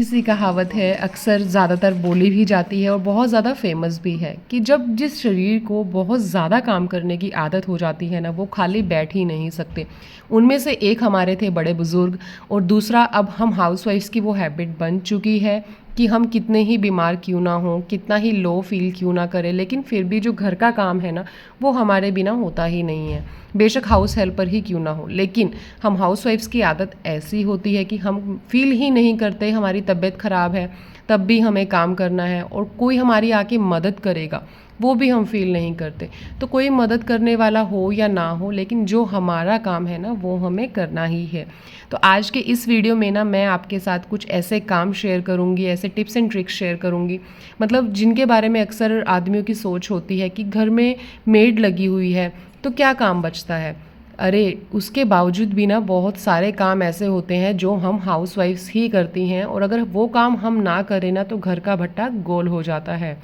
सी कहावत है, अक्सर ज़्यादातर बोली भी जाती है और बहुत ज़्यादा फेमस भी है कि जब जिस शरीर को बहुत ज़्यादा काम करने की आदत हो जाती है ना, वो खाली बैठ ही नहीं सकते। उनमें से एक हमारे थे बड़े बुज़ुर्ग और दूसरा अब हम हाउसवाइफ्स की वो हैबिट बन चुकी है कि हम कितने ही बीमार क्यों ना हों, कितना ही लो फील क्यों ना करें, लेकिन फिर भी जो घर का काम है ना, वो हमारे बिना होता ही नहीं है। बेशक हाउस हेल्पर ही क्यों ना हो, लेकिन हम हाउसवाइफ्स की आदत ऐसी होती है कि हम फील ही नहीं करते हमारी तबीयत ख़राब है तब भी हमें काम करना है, और कोई हमारी आके मदद करेगा वो भी हम फील नहीं करते। तो कोई मदद करने वाला हो या ना हो, लेकिन जो हमारा काम है ना, वो हमें करना ही है। तो आज के इस वीडियो में ना मैं आपके साथ कुछ ऐसे काम शेयर करूँगी, ऐसे टिप्स एंड ट्रिक्स शेयर करूँगी, मतलब जिनके बारे में अक्सर आदमियों की सोच होती है कि घर में मेड लगी हुई है तो क्या काम बचता है। अरे उसके बावजूद भी ना बहुत सारे काम ऐसे होते हैं जो हम हाउसवाइफ्स ही करती हैं, और अगर वो काम हम ना करें ना तो घर का भट्टा गोल हो जाता है।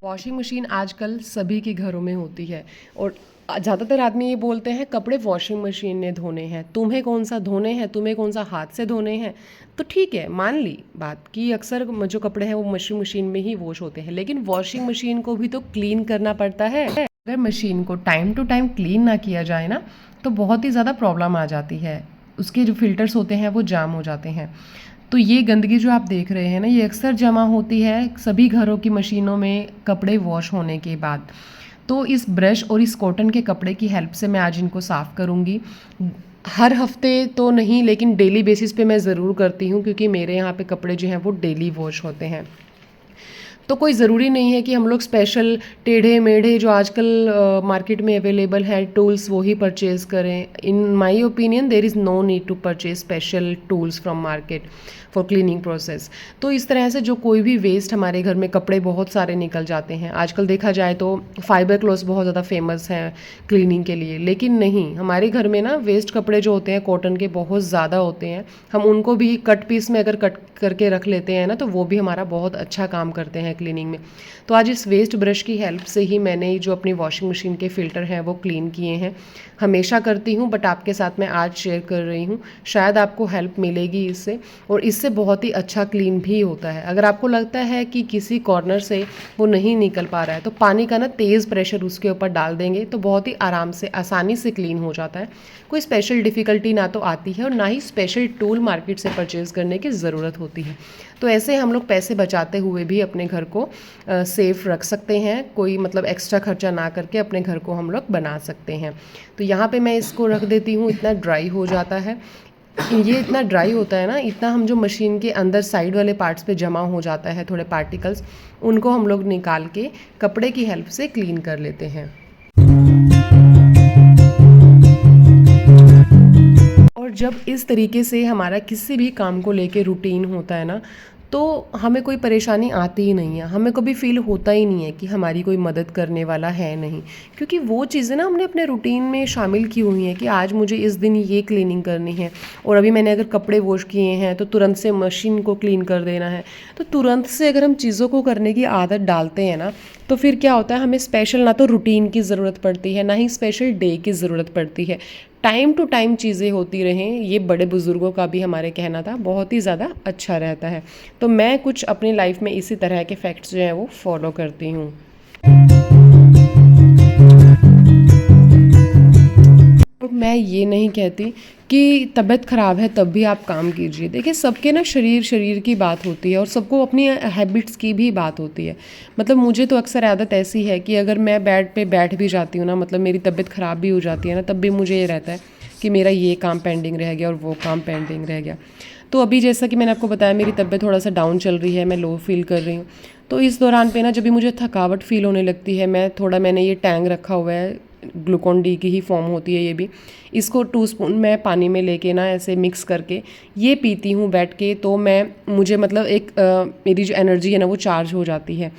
वॉशिंग मशीन आजकल सभी के घरों में होती है और ज़्यादातर आदमी ये बोलते हैं कपड़े वॉशिंग मशीन ने धोने हैं, तुम्हें कौन सा धोने हैं, तुम्हें कौन सा हाथ से धोने हैं। तो ठीक है, मान ली बात कि अक्सर जो कपड़े हैं वो वॉशिंग मशीन में ही वॉश होते हैं, लेकिन वॉशिंग मशीन को भी तो क्लीन करना पड़ता है। अगर मशीन को टाइम टू टाइम क्लीन ना किया जाए ना तो बहुत ही ज़्यादा प्रॉब्लम आ जाती है, उसके जो फिल्टर्स होते हैं वो जाम हो जाते हैं। तो ये गंदगी जो आप देख रहे हैं ना, ये अक्सर जमा होती है सभी घरों की मशीनों में कपड़े वॉश होने के बाद। तो इस ब्रश और इस कॉटन के कपड़े की हेल्प से मैं आज इनको साफ़ करूँगी। हर हफ्ते तो नहीं, लेकिन डेली बेसिस पे मैं ज़रूर करती हूँ, क्योंकि मेरे यहाँ पे कपड़े जो हैं वो डेली वॉश होते हैं। तो कोई ज़रूरी नहीं है कि हम लोग स्पेशल टेढ़े मेढ़े जो आजकल मार्केट में अवेलेबल है टूल्स वो ही परचेज़ करें। In my opinion there is no need to purchase special tools from market for cleaning process. तो इस तरह से जो कोई भी वेस्ट, हमारे घर में कपड़े बहुत सारे निकल जाते हैं आजकल, देखा जाए तो फाइबर क्लॉथ्स बहुत ज़्यादा फेमस हैं क्लीनिंग के लिए, लेकिन नहीं, हमारे घर में ना वेस्ट कपड़े जो होते हैं कॉटन के बहुत ज़्यादा होते हैं। हम उनको भी कट पीस में अगर कट करके रख लेते हैं ना तो वो भी हमारा बहुत अच्छा काम करते हैं क्लीनिंग में। तो आज इस वेस्ट ब्रश की हेल्प से ही मैंने जो अपनी वॉशिंग मशीन के फ़िल्टर हैं वो क्लीन किए हैं। हमेशा करती हूँ, बट आपके साथ मैं आज शेयर कर रही हूँ, शायद आपको हेल्प मिलेगी इससे, और इससे बहुत ही अच्छा क्लीन भी होता है। अगर आपको लगता है कि किसी कॉर्नर से वो नहीं निकल पा रहा है तो पानी का ना तेज़ प्रेशर उसके ऊपर डाल देंगे तो बहुत ही आराम से, आसानी से क्लीन हो जाता है। कोई स्पेशल डिफ़िकल्टी ना तो आती है और ना ही स्पेशल टूल मार्केट से परचेज़ करने की ज़रूरत होती है। तो ऐसे हम लोग पैसे बचाते हुए भी अपने घर को सेफ़ रख सकते हैं, कोई मतलब एक्स्ट्रा खर्चा ना करके अपने घर को हम लोग बना सकते हैं। तो यहाँ पे मैं इसको रख देती हूँ, इतना ड्राई हो जाता है। ये इतना ड्राई होता है ना, इतना हम जो मशीन के अंदर साइड वाले पार्ट्स पे जमा हो जाता है थोड़े पार्टिकल्स, उनको हम लोग निकाल के कपड़े की हेल्प से क्लीन कर लेते हैं। और जब इस तरीके से हमारा किसी भी काम को लेके रूटीन होता है ना, तो हमें कोई परेशानी आती ही नहीं है, हमें कभी फ़ील होता ही नहीं है कि हमारी कोई मदद करने वाला है नहीं, क्योंकि वो चीज़ें ना हमने अपने रूटीन में शामिल की हुई हैं कि आज मुझे इस दिन ये क्लीनिंग करनी है, और अभी मैंने अगर कपड़े वॉश किए हैं तो तुरंत से मशीन को क्लीन कर देना है। तो तुरंत से अगर हम चीज़ों को करने की आदत डालते हैं ना, तो फिर क्या होता है, हमें स्पेशल ना तो रूटीन की ज़रूरत पड़ती है, ना ही स्पेशल डे की ज़रूरत पड़ती है। टाइम टू टाइम चीज़ें होती रहें, ये बड़े बुज़ुर्गों का भी हमारे कहना था, बहुत ही ज़्यादा अच्छा रहता है। तो मैं कुछ अपनी लाइफ में इसी तरह के फैक्ट्स जो हैं वो फॉलो करती हूँ। और मैं ये नहीं कहती कि तबीयत ख़राब है तब भी आप काम कीजिए। देखिए, सबके ना शरीर की बात होती है और सबको अपनी हैबिट्स की भी बात होती है। मतलब मुझे तो अक्सर आदत ऐसी है कि अगर मैं बेड पे बैठ भी जाती हूँ ना, मतलब मेरी तबीयत ख़राब भी हो जाती है ना, तब भी मुझे ये रहता है कि मेरा ये काम पेंडिंग रह गया और वो काम पेंडिंग रह गया। तो अभी जैसा कि मैंने आपको बताया, मेरी तबीयत थोड़ा सा डाउन चल रही है, मैं लो फील कर रही हूँ। तो इस दौरान पे ना जब भी मुझे थकावट फील होने लगती है, मैंने ये टैंग रखा हुआ है, ग्लूकॉन डी की ही फॉर्म होती है ये भी, इसको 2 स्पून मैं पानी में लेके ना ऐसे मिक्स करके ये पीती हूँ बैठ के। तो मुझे मतलब मेरी जो एनर्जी है ना वो चार्ज हो जाती है।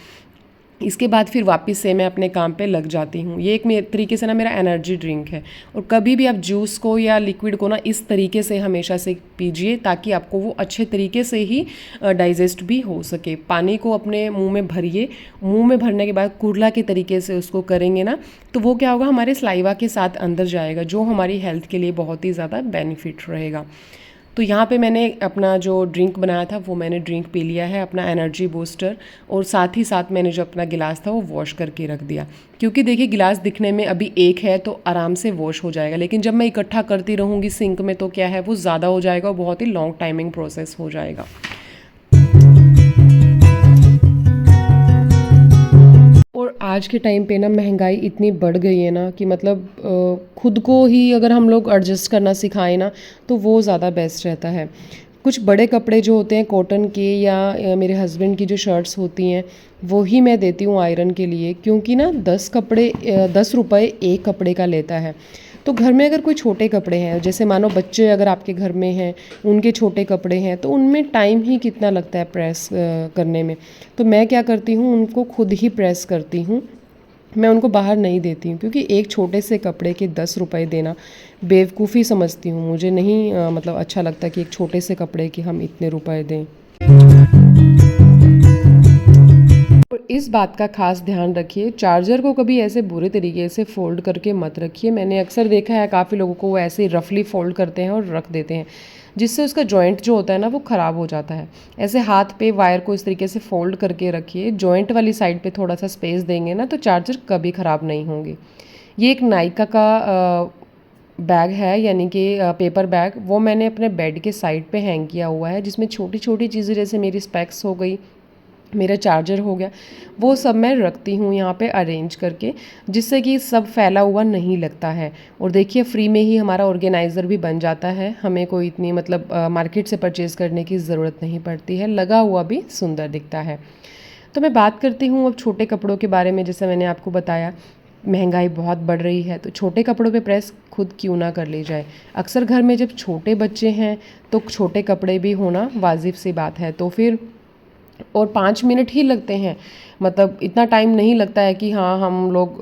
इसके बाद फिर वापस से मैं अपने काम पे लग जाती हूँ। ये एक तरीके से ना मेरा एनर्जी ड्रिंक है। और कभी भी आप जूस को या लिक्विड को ना इस तरीके से हमेशा से पीजिए, ताकि आपको वो अच्छे तरीके से ही डाइजेस्ट भी हो सके। पानी को अपने मुंह में भरिए, मुंह में भरने के बाद कुरला के तरीके से उसको करेंगे ना, तो वो क्या होगा, हमारे सलाइवा के साथ अंदर जाएगा, जो हमारी हेल्थ के लिए बहुत ही ज़्यादा बेनिफिट रहेगा। तो यहाँ पे मैंने अपना जो ड्रिंक बनाया था वो मैंने ड्रिंक पी लिया है, अपना एनर्जी बूस्टर। और साथ ही साथ मैंने जो अपना गिलास था वो वॉश करके रख दिया, क्योंकि देखिए गिलास दिखने में अभी एक है तो आराम से वॉश हो जाएगा, लेकिन जब मैं इकट्ठा करती रहूँगी सिंक में तो क्या है वो ज़्यादा हो जाएगा और बहुत ही लॉन्ग टाइमिंग प्रोसेस हो जाएगा। और आज के टाइम पे ना महंगाई इतनी बढ़ गई है ना कि मतलब खुद को ही अगर हम लोग एडजस्ट करना सिखाएं ना तो वो ज़्यादा बेस्ट रहता है। कुछ बड़े कपड़े जो होते हैं कॉटन के या मेरे हस्बैंड की जो शर्ट्स होती हैं वो ही मैं देती हूँ आयरन के लिए, क्योंकि ना 10 रुपये एक कपड़े का लेता है। तो घर में अगर कोई छोटे कपड़े हैं, जैसे मानो बच्चे अगर आपके घर में हैं, उनके छोटे कपड़े हैं, तो उनमें टाइम ही कितना लगता है प्रेस करने में। तो मैं क्या करती हूँ, उनको खुद ही प्रेस करती हूँ, मैं उनको बाहर नहीं देती हूँ, क्योंकि एक छोटे से कपड़े के 10 रुपये देना बेवकूफ़ी समझती हूँ। मुझे नहीं मतलब अच्छा लगता कि एक छोटे से कपड़े के हम इतने रुपए दें। और इस बात का खास ध्यान रखिए, चार्जर को कभी ऐसे बुरे तरीके से फ़ोल्ड करके मत रखिए। मैंने अक्सर देखा है काफ़ी लोगों को वो ऐसे रफली फ़ोल्ड करते हैं और रख देते हैं, जिससे उसका जॉइंट जो होता है ना वो ख़राब हो जाता है। ऐसे हाथ पे वायर को इस तरीके से फ़ोल्ड करके रखिए, जॉइंट वाली साइड पे थोड़ा सा स्पेस देंगे ना तो चार्जर कभी ख़राब नहीं होंगे। ये एक नायका का बैग है, यानी कि पेपर बैग, वो मैंने अपने बेड के साइड पे हैंग किया हुआ है, जिसमें छोटी छोटी चीज़ें जैसे मेरी स्पेक्स हो गई, मेरा चार्जर हो गया, वो सब मैं रखती हूँ यहाँ पे अरेंज करके, जिससे कि सब फैला हुआ नहीं लगता है। और देखिए फ्री में ही हमारा ऑर्गेनाइज़र भी बन जाता है, हमें कोई इतनी मतलब मार्केट से परचेज़ करने की ज़रूरत नहीं पड़ती है, लगा हुआ भी सुंदर दिखता है। तो मैं बात करती हूँ अब छोटे कपड़ों के बारे में। जैसे मैंने आपको बताया महंगाई बहुत बढ़ रही है, तो छोटे कपड़ों पे प्रेस खुद क्यों ना कर ली जाए। अक्सर घर में जब छोटे बच्चे हैं तो छोटे कपड़े भी होना वाजिब सी बात है। तो फिर और 5 मिनट ही लगते हैं, मतलब इतना टाइम नहीं लगता है कि हाँ हम लोग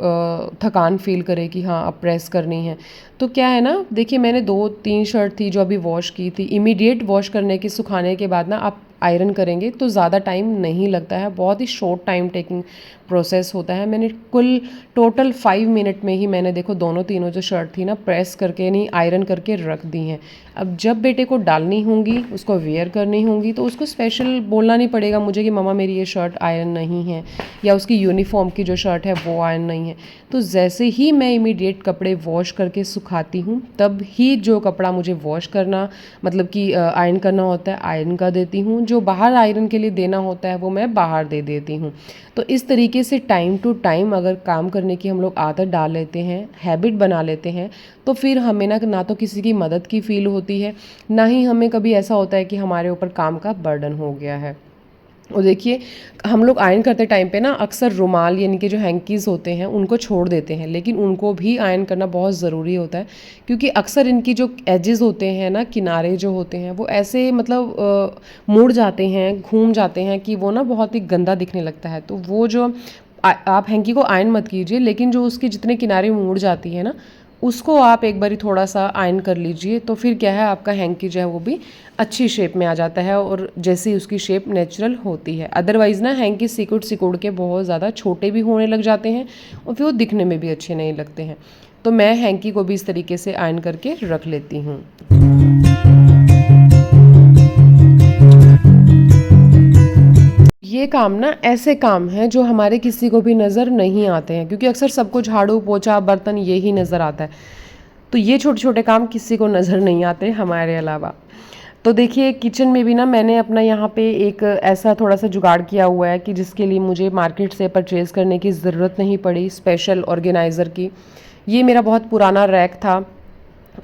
थकान फील करें कि हाँ अब प्रेस करनी है। तो क्या है ना, देखिए मैंने 2-3 शर्ट थी जो अभी वॉश की थी, इमीडिएट वॉश करने के सुखाने के बाद ना आप आयरन करेंगे तो ज़्यादा टाइम नहीं लगता है, बहुत ही शॉर्ट टाइम टेकिंग प्रोसेस होता है। मैंने कुल टोटल 5 मिनट में ही मैंने देखो दोनों तीनों जो शर्ट थी ना प्रेस करके नहीं आयरन करके रख दी हैं। अब जब बेटे को डालनी होंगी, उसको वेयर करनी होंगी, तो उसको स्पेशल बोलना नहीं पड़ेगा मुझे कि मम्मा मेरी ये शर्ट आयरन नहीं है, या उसकी यूनिफॉर्म की जो शर्ट है वो आयरन नहीं है। तो जैसे ही मैं इमीडिएट कपड़े वॉश करके सुखाती हूँ, तब ही जो कपड़ा मुझे वॉश करना मतलब कि आयरन करना होता है आयरन कर देती हूँ, जो बाहर आयरन के लिए देना होता है वो मैं बाहर दे देती हूँ। तो इस तरीके से टाइम टू टाइम अगर काम करने की हम लोग आदत डाल लेते हैं, हैबिट बना लेते हैं, तो फिर हमें ना तो किसी की मदद की फ़ील होती है, ना ही हमें कभी ऐसा होता है कि हमारे ऊपर काम का बर्डन हो गया है। और देखिए हम लोग आयरन करते टाइम पे ना अक्सर रुमाल यानी कि जो हैंकीज़ होते हैं उनको छोड़ देते हैं, लेकिन उनको भी आयरन करना बहुत ज़रूरी होता है, क्योंकि अक्सर इनकी जो एजेस होते हैं ना, किनारे जो होते हैं वो ऐसे मतलब मुड़ जाते हैं, घूम जाते हैं कि वो ना बहुत ही गंदा दिखने लगता है। तो वो जो आप हैंकी को आयरन मत कीजिए, लेकिन जो उसके जितने किनारे मुड़ जाती है ना उसको आप एक बारी थोड़ा सा आयरन कर लीजिए, तो फिर क्या है आपका हैंकी जो है वो भी अच्छी शेप में आ जाता है और जैसी उसकी शेप नेचुरल होती है। अदरवाइज़ ना हैंकी सिकुड़ सिकुड़ के बहुत ज़्यादा छोटे भी होने लग जाते हैं और फिर वो दिखने में भी अच्छे नहीं लगते हैं। तो मैं हैंकी को भी इस तरीके से आयरन करके रख लेती हूँ। ये काम ना ऐसे काम हैं जो हमारे किसी को भी नज़र नहीं आते हैं, क्योंकि अक्सर सबको झाड़ू पोछा बर्तन यही नज़र आता है। तो ये छोटे छोटे काम किसी को नज़र नहीं आते हमारे अलावा। तो देखिए किचन में भी ना मैंने अपना यहाँ पे एक ऐसा थोड़ा सा जुगाड़ किया हुआ है कि जिसके लिए मुझे मार्केट से परचेज़ करने की ज़रूरत नहीं पड़ी स्पेशल ऑर्गेनाइज़र की। ये मेरा बहुत पुराना रैक था,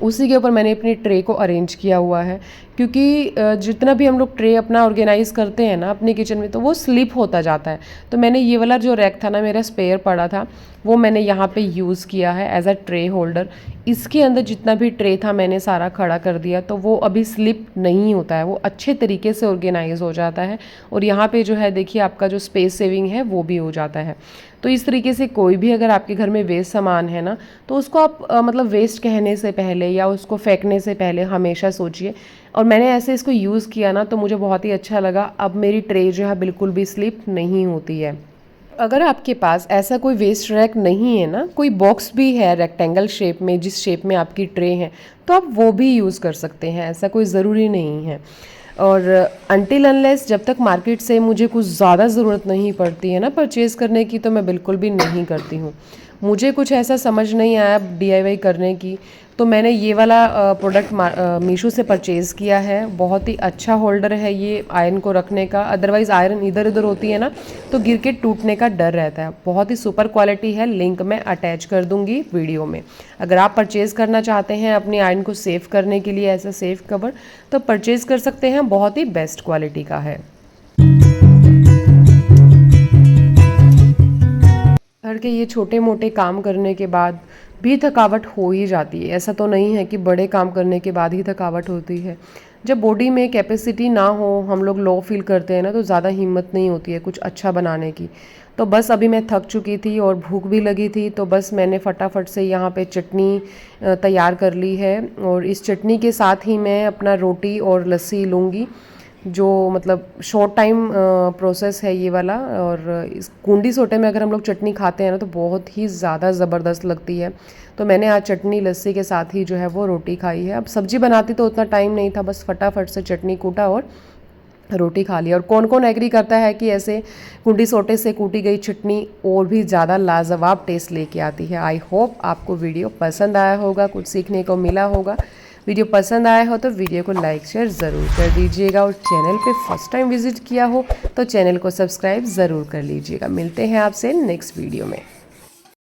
उसी के ऊपर मैंने अपनी ट्रे को अरेंज किया हुआ है, क्योंकि जितना भी हम लोग ट्रे अपना ऑर्गेनाइज़ करते हैं ना अपने किचन में तो वो स्लिप होता जाता है। तो मैंने ये वाला जो रैक था ना मेरा स्पेयर पड़ा था, वो मैंने यहाँ पे यूज़ किया है एज अ ट्रे होल्डर। इसके अंदर जितना भी ट्रे था मैंने सारा खड़ा कर दिया, तो वो अभी स्लिप नहीं होता है, वो अच्छे तरीके से ऑर्गेनाइज हो जाता है। और यहाँ पे जो है देखिए आपका जो स्पेस सेविंग है वो भी हो जाता है। तो इस तरीके से कोई भी अगर आपके घर में वेस्ट सामान है ना, तो उसको आप मतलब वेस्ट कहने से पहले या उसको फेंकने से पहले हमेशा सोचिए। और मैंने ऐसे इसको यूज़ किया ना तो मुझे बहुत ही अच्छा लगा। अब मेरी ट्रे जो है बिल्कुल भी स्लिप नहीं होती है। अगर आपके पास ऐसा कोई वेस्ट रैक नहीं है ना, कोई बॉक्स भी है रेक्टेंगल शेप में, जिस शेप में आपकी ट्रे है, तो आप वो भी यूज़ कर सकते हैं, ऐसा कोई ज़रूरी नहीं है। और अनटिल अनलेस जब तक मार्केट से मुझे कुछ ज़्यादा ज़रूरत नहीं पड़ती है ना परचेज़ करने की, तो मैं बिल्कुल भी नहीं करती हूँ। मुझे कुछ ऐसा समझ नहीं आया डीआईवाई करने की, तो मैंने ये वाला प्रोडक्ट मीशो से परचेज़ किया है। बहुत ही अच्छा होल्डर है ये आयरन को रखने का, अदरवाइज़ आयरन इधर उधर होती है ना, तो गिर के टूटने का डर रहता है। बहुत ही सुपर क्वालिटी है, लिंक मैं अटैच कर दूंगी वीडियो में। अगर आप परचेज़ करना चाहते हैं अपनी आयरन को सेव करने के लिए ऐसा सेफ कवर, तो परचेज़ कर सकते हैं, बहुत ही बेस्ट क्वालिटी का है। घर के ये छोटे मोटे काम करने के बाद भी थकावट हो ही जाती है। ऐसा तो नहीं है कि बड़े काम करने के बाद ही थकावट होती है। जब बॉडी में कैपेसिटी ना हो, हम लोग लो फील करते हैं ना, तो ज़्यादा हिम्मत नहीं होती है कुछ अच्छा बनाने की। तो बस अभी मैं थक चुकी थी और भूख भी लगी थी, तो बस मैंने फटाफट से यहाँ पे चटनी तैयार कर ली है। और इस चटनी के साथ ही मैं अपना रोटी और लस्सी लूँगी, जो मतलब शॉर्ट टाइम प्रोसेस है ये वाला। और इस कुंडी सोटे में अगर हम लोग चटनी खाते हैं ना, तो बहुत ही ज़्यादा ज़बरदस्त लगती है। तो मैंने आज चटनी लस्सी के साथ ही जो है वो रोटी खाई है। अब सब्जी बनाती तो उतना टाइम नहीं था, बस फटाफट से चटनी कूटा और रोटी खा ली। और कौन कौन एग्री करता है कि ऐसे कुंडी सोटे से कूटी गई चटनी और भी ज़्यादा लाजवाब टेस्ट लेके आती है। आई होप आपको वीडियो पसंद आया होगा, कुछ सीखने को मिला होगा। वीडियो पसंद आया हो तो वीडियो को लाइक शेयर ज़रूर कर दीजिएगा, और चैनल पे फर्स्ट टाइम विजिट किया हो तो चैनल को सब्सक्राइब ज़रूर कर लीजिएगा। मिलते हैं आपसे नेक्स्ट वीडियो में।